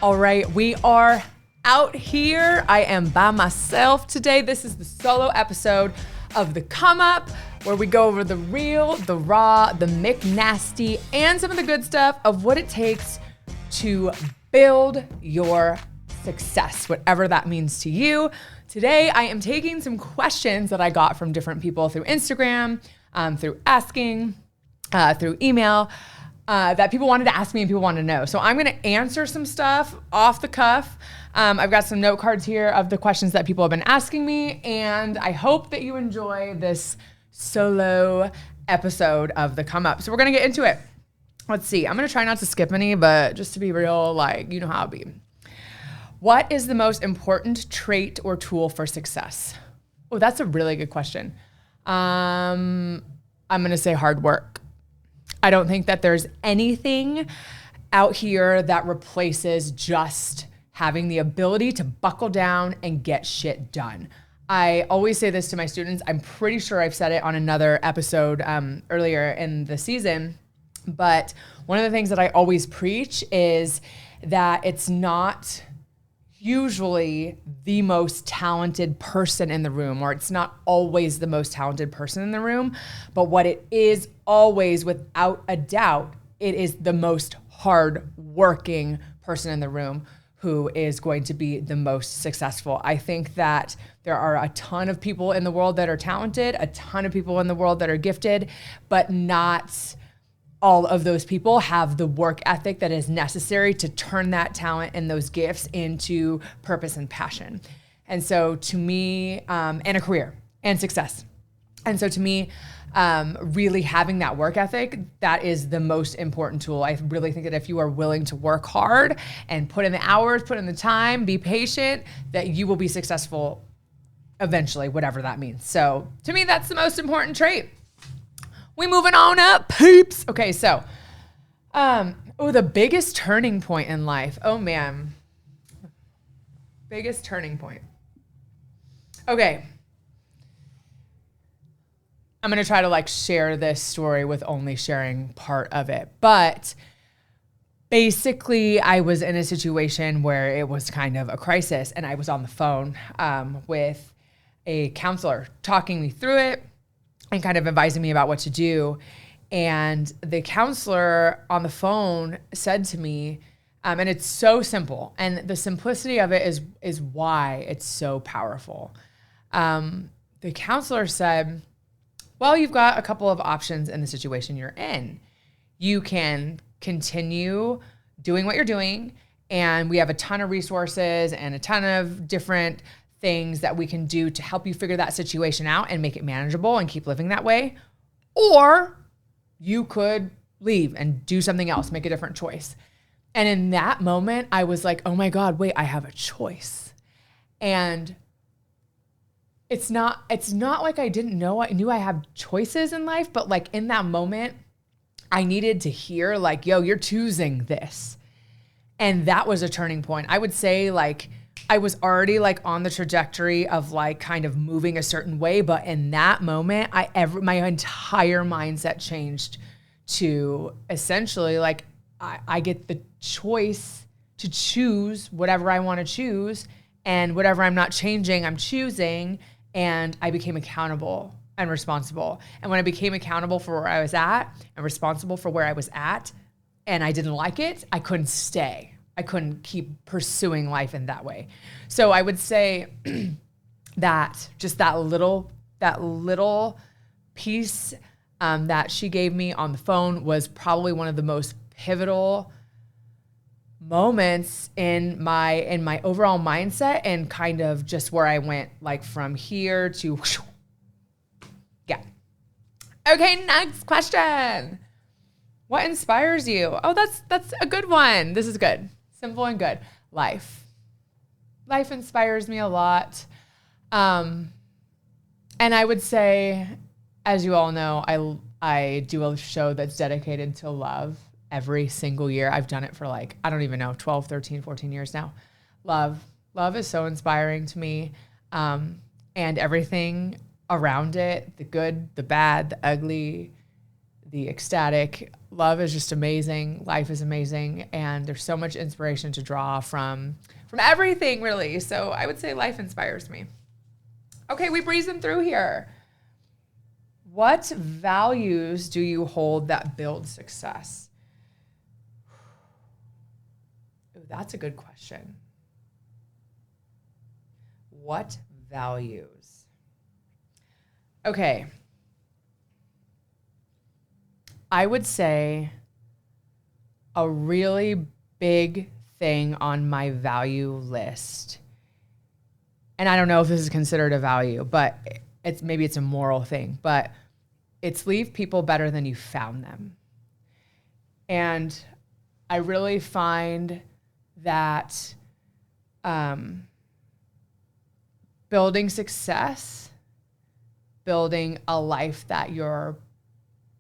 All right, we are out here. I am by myself today. This is the solo episode of The Come Up, where we go over the real, the raw, the McNasty, and some of the good stuff of what it takes to build your success, whatever that means to you. Today, I am taking some questions that I got from different people through Instagram, through asking, through email, that people wanted to ask me and people wanted to know. So I'm going to answer some stuff off the cuff. I've got some note cards here of the questions that people have been asking me, and I hope that you enjoy this solo episode of The Come Up. So we're going to get into it. Let's see. I'm going to try not to skip any, but just to be real, like, you know how it be. What is the most important trait or tool for success? Oh, that's a really good question. I'm going to say hard work. I don't think that there's anything out here that replaces just having the ability to buckle down and get shit done. I always say this to my students. I'm pretty sure I've said it on another episode earlier in the season, but one of the things that I always preach is that it's not usually the most talented person in the room, or it's not always the most talented person in the room, but what it is always, without a doubt, it is the most hard-working person in the room who is going to be the most successful. I think that there are a ton of people in the world that are talented, a ton of people in the world that are gifted, but not all of those people have the work ethic that is necessary to turn that talent and those gifts into purpose and passion. And so to me, and a career and success. And so to me, really having that work ethic, that is the most important tool. I really think that if you are willing to work hard and put in the hours, put in the time, be patient, that you will be successful eventually, whatever that means. So to me, that's the most important trait. We moving on up, peeps. Okay, so, the biggest turning point in life. Oh man, biggest turning point. Okay, I'm gonna try to share this story with only sharing part of it, but basically I was in a situation where it was kind of a crisis, and I was on the phone with a counselor talking me through it and kind of advising me about what to do. And the counselor on the phone said to me, and it's so simple, and the simplicity of it is why it's so powerful. The counselor said, well, you've got a couple of options in the situation you're in. You can continue doing what you're doing, and we have a ton of resources and a ton of different things that we can do to help you figure that situation out and make it manageable and keep living that way. Or you could leave and do something else, make a different choice. And in that moment, I was like, oh my God, wait, I have a choice. And it's not like I didn't know, I knew I have choices in life, but in that moment, I needed to hear yo, you're choosing this. And that was a turning point. I would say I was already on the trajectory of kind of moving a certain way, but in that moment, my entire mindset changed to essentially I get the choice to choose whatever I want to choose, and whatever I'm not changing, I'm choosing, and I became accountable and responsible. And when I became accountable for where I was at and responsible for where I was at, and I didn't like it, I couldn't stay. I couldn't keep pursuing life in that way. So I would say that just that little piece that she gave me on the phone was probably one of the most pivotal moments in my overall mindset, and kind of just where I went from here to yeah. Okay, next question. What inspires you? Oh, that's a good one. This is good. Simple and good. Life. Life inspires me a lot. And I would say, as you all know, I do a show that's dedicated to love every single year. I've done it for I don't even know, 12, 13, 14 years now. Love is so inspiring to me. And everything around it, the good, the bad, the ugly, the ecstatic. Love is just amazing. Life is amazing. And there's so much inspiration to draw from everything, really. So I would say life inspires me. Okay, we breezing through here. What values do you hold that build success? Ooh, that's a good question. What values? Okay. I would say a really big thing on my value list, and I don't know if this is considered a value, but maybe it's a moral thing, but it's leave people better than you found them. And I really find that building success, building a life that you're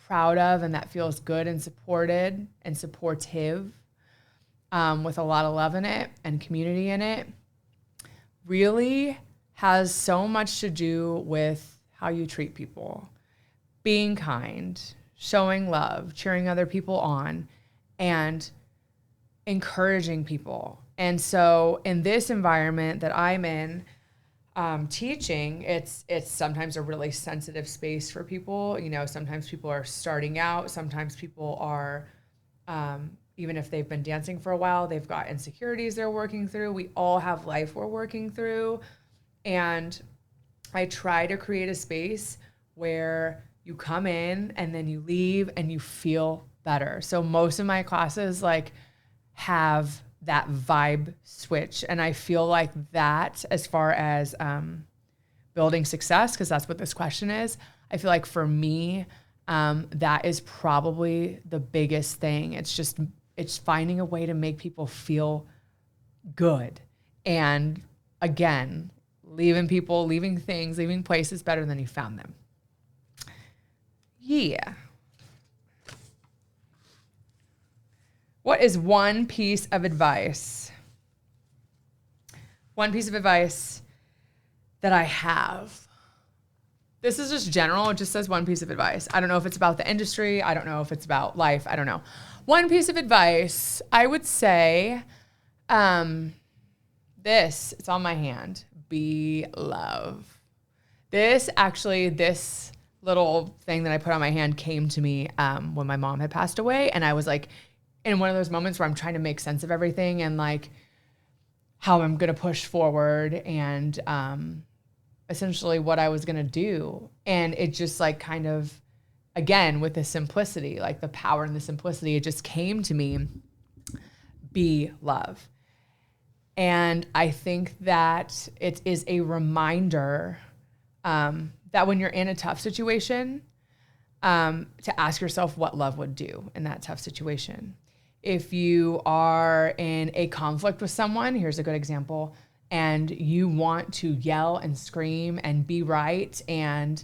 proud of and that feels good and supported and supportive, with a lot of love in it and community in it, really has so much to do with how you treat people, being kind, showing love, cheering other people on, and encouraging people. And so in this environment that I'm in, teaching, it's sometimes a really sensitive space for people. You know, sometimes people are starting out. Sometimes people are, even if they've been dancing for a while, they've got insecurities they're working through. We all have life we're working through. And I try to create a space where you come in and then you leave and you feel better. So most of my classes have that vibe switch. And I feel like that, as far as building success, because that's what this question is, I feel like for me, that is probably the biggest thing. It's finding a way to make people feel good. And again, leaving people, leaving things, leaving places better than you found them. Yeah. What is one piece of advice? One piece of advice that I have. This is just general. It just says one piece of advice. I don't know if it's about the industry. I don't know if it's about life. I don't know. One piece of advice, I would say, it's on my hand. Be love. This little thing that I put on my hand came to me when my mom had passed away. And I was like, in one of those moments where I'm trying to make sense of everything and like how I'm going to push forward and essentially what I was going to do. And it just like kind of, again, with the simplicity, like the power and the simplicity, it just came to me, be love. And I think that it is a reminder that when you're in a tough situation, to ask yourself what love would do in that tough situation. If you are in a conflict with someone, here's a good example, and you want to yell and scream and be right and,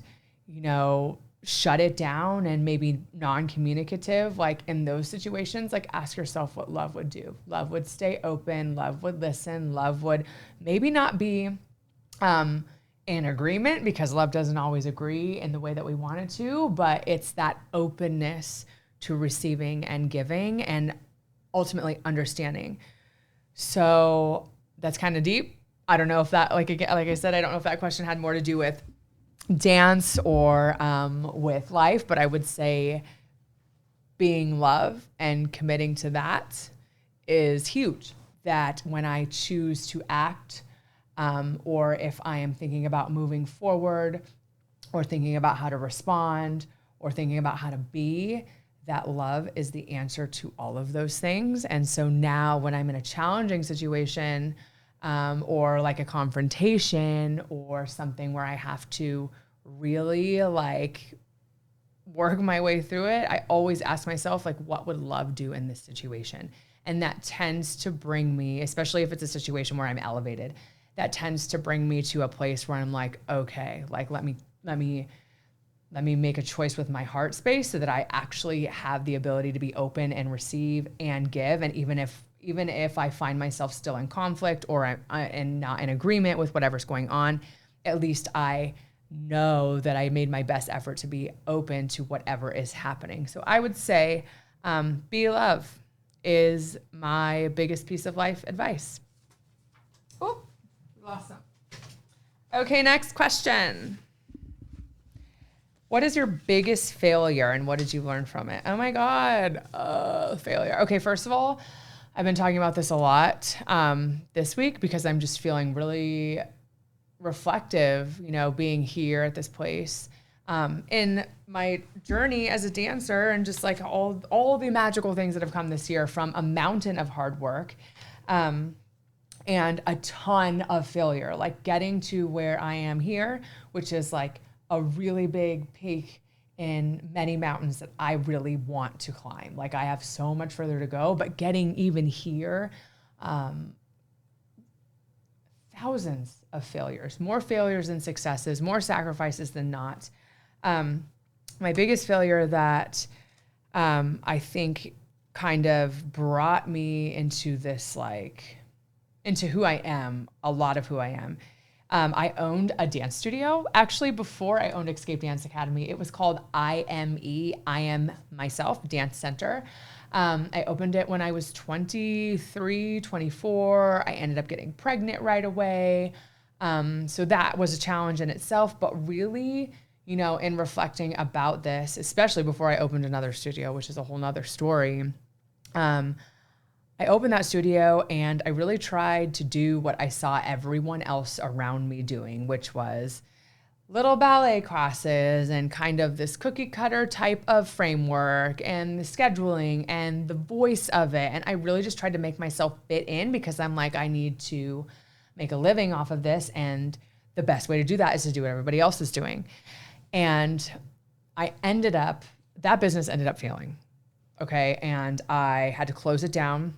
you know, shut it down and maybe non-communicative, like in those situations, like ask yourself what love would do. Love would stay open, love would listen, love would maybe not be in agreement, because love doesn't always agree in the way that we want it to, but it's that openness to receiving and giving and ultimately understanding. So that's kind of deep. I don't know if that, like I said, I don't know if that question had more to do with dance or with life, but I would say being love and committing to that is huge. That when I choose to act, or if I am thinking about moving forward or thinking about how to respond or thinking about how to be, that love is the answer to all of those things. And so now when I'm in a challenging situation, or like a confrontation or something where I have to really like work my way through it, I always ask myself, like, what would love do in this situation? And that tends to bring me, especially if it's a situation where I'm elevated, that tends to bring me to a place where I'm like, okay, like let me make a choice with my heart space so that I actually have the ability to be open and receive and give. And even if I find myself still in conflict or I'm not in agreement with whatever's going on, at least I know that I made my best effort to be open to whatever is happening. So I would say, be love is my biggest piece of life advice. Oh, lost some. Okay, next question. What is your biggest failure and what did you learn from it? Oh my God, failure. Okay, first of all, I've been talking about this a lot this week because I'm just feeling really reflective, being here at this place in my journey as a dancer and just like all the magical things that have come this year from a mountain of hard work and a ton of failure, like getting to where I am here, which is like a really big peak in many mountains that I really want to climb. Like I have so much further to go, but getting even here, thousands of failures, more failures than successes, more sacrifices than not. My biggest failure that I think kind of brought me into this, into who I am, a lot of who I am. I owned a dance studio. Actually, before I owned Escape Dance Academy, it was called IME, I Am Myself Dance Center. I opened it when I was 23, 24. I ended up getting pregnant right away. So that was a challenge in itself, but really, in reflecting about this, especially before I opened another studio, which is a whole nother story, I opened that studio and I really tried to do what I saw everyone else around me doing, which was little ballet classes and kind of this cookie cutter type of framework and the scheduling and the voice of it. And I really just tried to make myself fit in because I'm like, I need to make a living off of this. And the best way to do that is to do what everybody else is doing. And that business ended up failing. Okay. And I had to close it down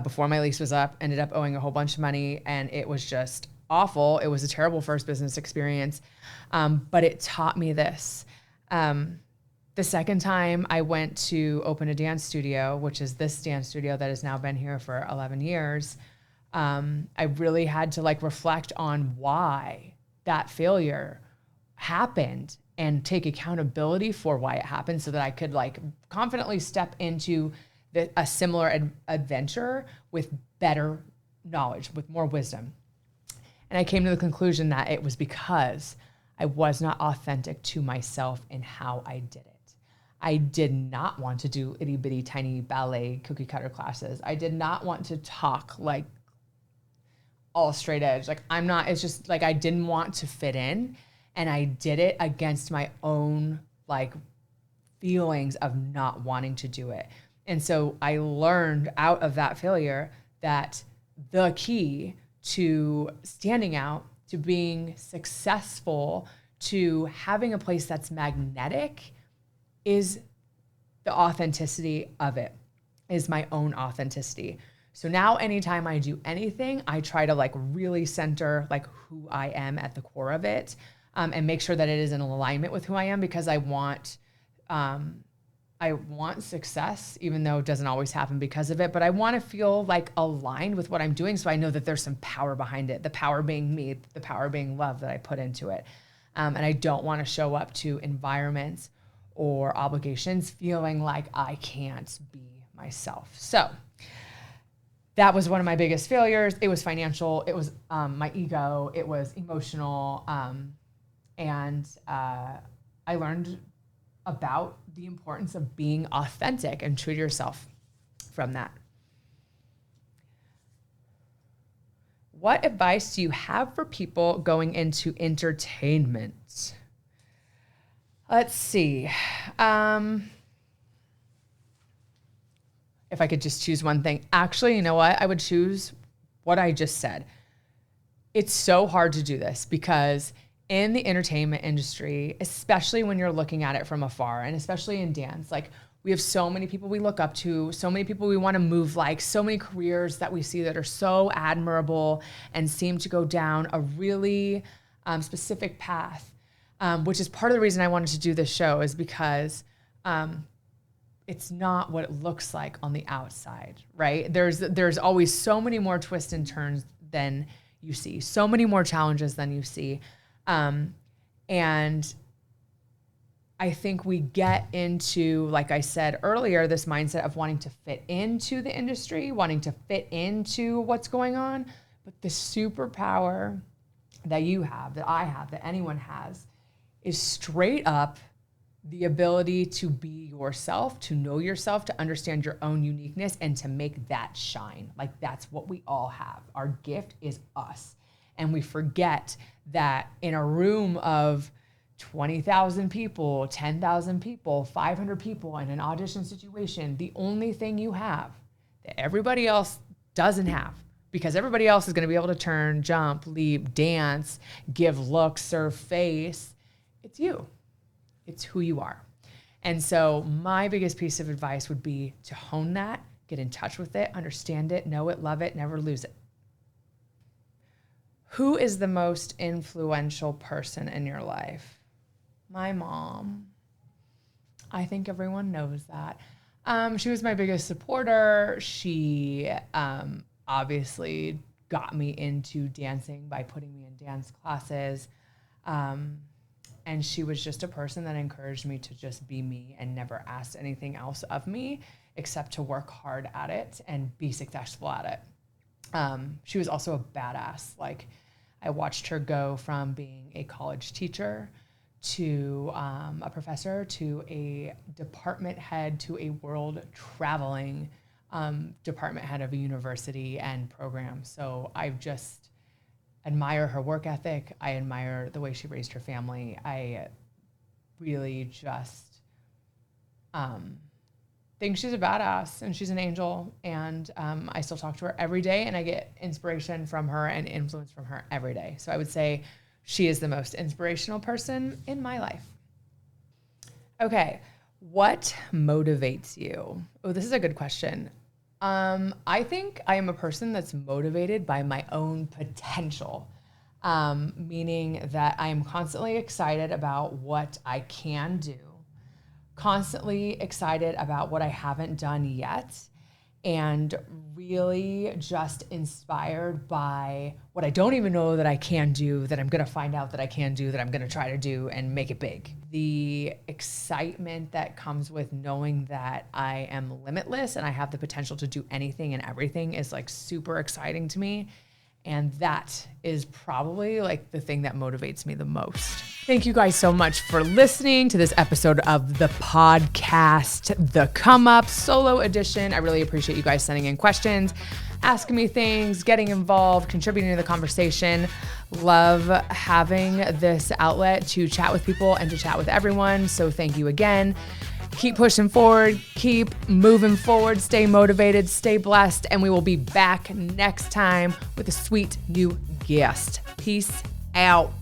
before my lease was up, ended up owing a whole bunch of money, and it was just awful. It was a terrible first business experience, but it taught me this. The second time I went to open a dance studio, which is this dance studio that has now been here for 11 years, I really had to reflect on why that failure happened and take accountability for why it happened so that I could confidently step into a similar adventure with better knowledge, with more wisdom. And I came to the conclusion that it was because I was not authentic to myself in how I did it. I did not want to do itty bitty tiny ballet cookie cutter classes. I did not want to talk all straight edge. It's just I didn't want to fit in, and I did it against my own feelings of not wanting to do it. And so I learned out of that failure that the key to standing out, to being successful, to having a place that's magnetic is the authenticity of it, is my own authenticity. So now anytime I do anything, I try to really center who I am at the core of it, and make sure that it is in alignment with who I am, because I want success, even though it doesn't always happen because of it, but I want to feel aligned with what I'm doing. So I know that there's some power behind it, the power being me, the power being love that I put into it. And I don't want to show up to environments or obligations feeling like I can't be myself. So that was one of my biggest failures. It was financial. It was my ego. It was emotional. And I learned about the importance of being authentic and true to yourself from that. What advice do you have for people going into entertainment? Let's see. If I could just choose one thing. Actually, you know what? I would choose what I just said. It's so hard to do this because in the entertainment industry, especially when you're looking at it from afar, and especially in dance, we have so many people we look up to, so many people we want to move so many careers that we see that are so admirable and seem to go down a really specific path, which is part of the reason I wanted to do this show, is because it's not what it looks like on the outside, right? There's always so many more twists and turns than you see, so many more challenges than you see. And I think we get into, like I said earlier, this mindset of wanting to fit into the industry, wanting to fit into what's going on. But the superpower that you have, that I have, that anyone has, is straight up the ability to be yourself, to know yourself, to understand your own uniqueness, and to make that shine. Like, that's what we all have. Our gift is us. And we forget that in a room of 20,000 people, 10,000 people, 500 people in an audition situation, the only thing you have that everybody else doesn't have, because everybody else is going to be able to turn, jump, leap, dance, give looks, serve face, it's you. It's who you are. And so my biggest piece of advice would be to hone that, get in touch with it, understand it, know it, love it, never lose it. Who is the most influential person in your life? My mom. I think everyone knows that. She was my biggest supporter. She obviously got me into dancing by putting me in dance classes. And she was just a person that encouraged me to just be me and never asked anything else of me except to work hard at it and be successful at it. She was also a badass. Like, I watched her go from being a college teacher to a professor to a department head to a world traveling department head of a university and program. So I just admire her work ethic. I admire the way she raised her family. I really just think she's a badass and she's an angel. And I still talk to her every day, and I get inspiration from her and influence from her every day. So I would say she is the most inspirational person in my life. Okay, what motivates you? Oh, this is a good question. I think I am a person that's motivated by my own potential, meaning that I am constantly excited about what I can do, constantly excited about what I haven't done yet, and really just inspired by what I don't even know that I can do, that I'm going to find out that I can do, that I'm going to try to do and make it big. The excitement that comes with knowing that I am limitless and I have the potential to do anything and everything is like super exciting to me. And that is probably like the thing that motivates me the most. Thank you guys so much for listening to this episode of the podcast, The Come Up Solo Edition. I really appreciate you guys sending in questions, asking me things, getting involved, contributing to the conversation. Love having this outlet to chat with people and to chat with everyone. So thank you again. Keep pushing forward, keep moving forward, stay motivated, stay blessed, and we will be back next time with a sweet new guest. Peace out.